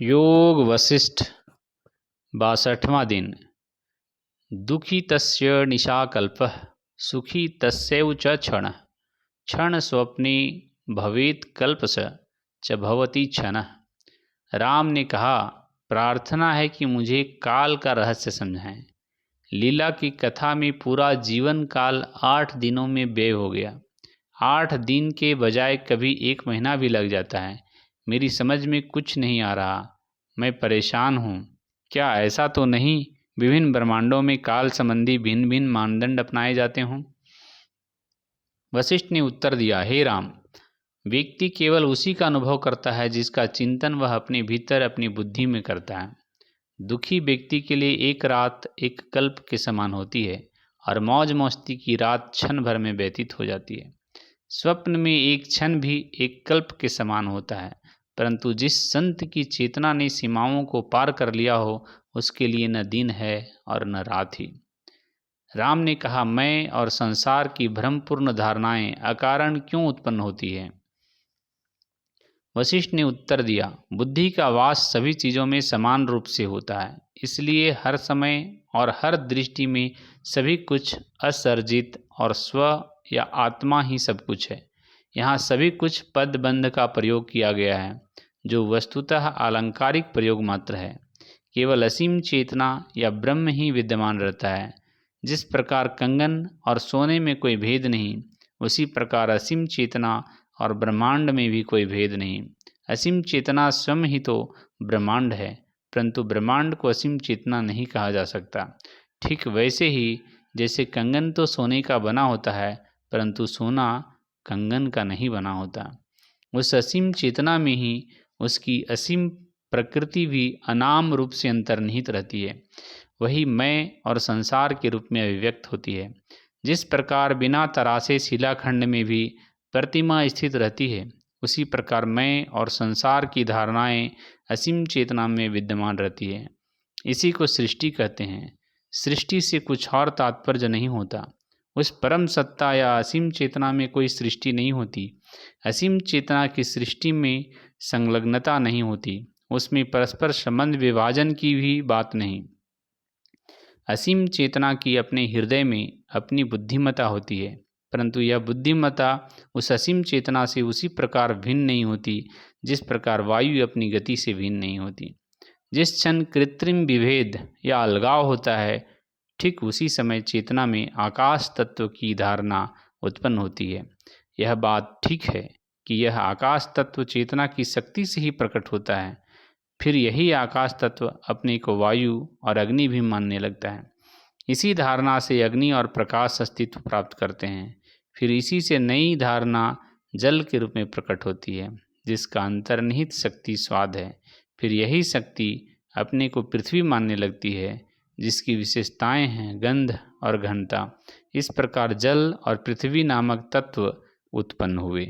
योग वशिष्ठ 62वां दिन। दुखी तस्य निशाकल्पः सुखी तस्यैव च क्षणः क्षण स्वप्ने भवेत् कल्पश च भवति क्षणः। राम ने कहा, प्रार्थना है कि मुझे काल का रहस्य समझाएं। लीला की कथा में पूरा जीवन काल 8 दिनों में व्यय हो गया। 8 दिन के बजाय कभी 1 महीना भी लग जाता है। मेरी समझ में कुछ नहीं आ रहा, मैं परेशान हूँ। क्या ऐसा तो नहीं विभिन्न ब्रह्मांडों में काल संबंधी भिन्न भिन्न मानदंड अपनाए जाते हों? वशिष्ठ ने उत्तर दिया, हे राम, व्यक्ति केवल उसी का अनुभव करता है जिसका चिंतन वह अपने भीतर अपनी बुद्धि में करता है। दुखी व्यक्ति के लिए एक रात एक कल्प के समान होती है और मौज मस्ती की रात क्षण भर में व्यतीत हो जाती है। स्वप्न में एक क्षण भी एक कल्प के समान होता है, परंतु जिस संत की चेतना ने सीमाओं को पार कर लिया हो उसके लिए न दिन है और न रात ही। राम ने कहा, मैं और संसार की भ्रमपूर्ण धारणाएं अकारण क्यों उत्पन्न होती है? वशिष्ठ ने उत्तर दिया, बुद्धि का वास सभी चीज़ों में समान रूप से होता है, इसलिए हर समय और हर दृष्टि में सभी कुछ असर्जित और स्व या आत्मा ही सब कुछ है। यहाँ सभी कुछ पदबंध का प्रयोग किया गया है, जो वस्तुतः आलंकारिक प्रयोग मात्र है। केवल असीम चेतना या ब्रह्म ही विद्यमान रहता है। जिस प्रकार कंगन और सोने में कोई भेद नहीं, उसी प्रकार असीम चेतना और ब्रह्मांड में भी कोई भेद नहीं। असीम चेतना स्वयं ही तो ब्रह्मांड है, परंतु ब्रह्मांड को असीम चेतना नहीं कहा जा सकता। ठीक वैसे ही जैसे कंगन तो सोने का बना होता है, परंतु सोना कंगन का नहीं बना होता। उस असीम चेतना में ही उसकी असीम प्रकृति भी अनाम रूप से अंतर्निहित रहती है। वही मैं और संसार के रूप में अभिव्यक्त होती है। जिस प्रकार बिना तरासे शिलाखंड में भी प्रतिमा स्थित रहती है, उसी प्रकार मैं और संसार की धारणाएं असीम चेतना में विद्यमान रहती है। इसी को सृष्टि कहते हैं। सृष्टि से कुछ और तात्पर्य नहीं होता। उस परम सत्ता या असीम चेतना में कोई सृष्टि नहीं होती। असीम चेतना की सृष्टि में संलग्नता नहीं होती, उसमें परस्पर संबंध विभाजन की भी बात नहीं। असीम चेतना की अपने हृदय में अपनी बुद्धिमत्ता होती है, परंतु यह बुद्धिमत्ता उस असीम चेतना से उसी प्रकार भिन्न नहीं होती जिस प्रकार वायु अपनी गति से भिन्न नहीं होती। जिस क्षण कृत्रिम विभेद या अलगाव होता है, ठीक उसी समय चेतना में आकाश तत्व की धारणा उत्पन्न होती है। यह बात ठीक है कि यह आकाश तत्व चेतना की शक्ति से ही प्रकट होता है। फिर यही आकाश तत्व अपने को वायु और अग्नि भी मानने लगता है। इसी धारणा से अग्नि और प्रकाश अस्तित्व प्राप्त करते हैं। फिर इसी से नई धारणा जल के रूप में प्रकट होती है, जिसका अंतर्निहित शक्ति स्वाद है। फिर यही शक्ति अपने को पृथ्वी मानने लगती है, जिसकी विशेषताएं हैं गंध और घनता। इस प्रकार जल और पृथ्वी नामक तत्व उत्पन्न हुए।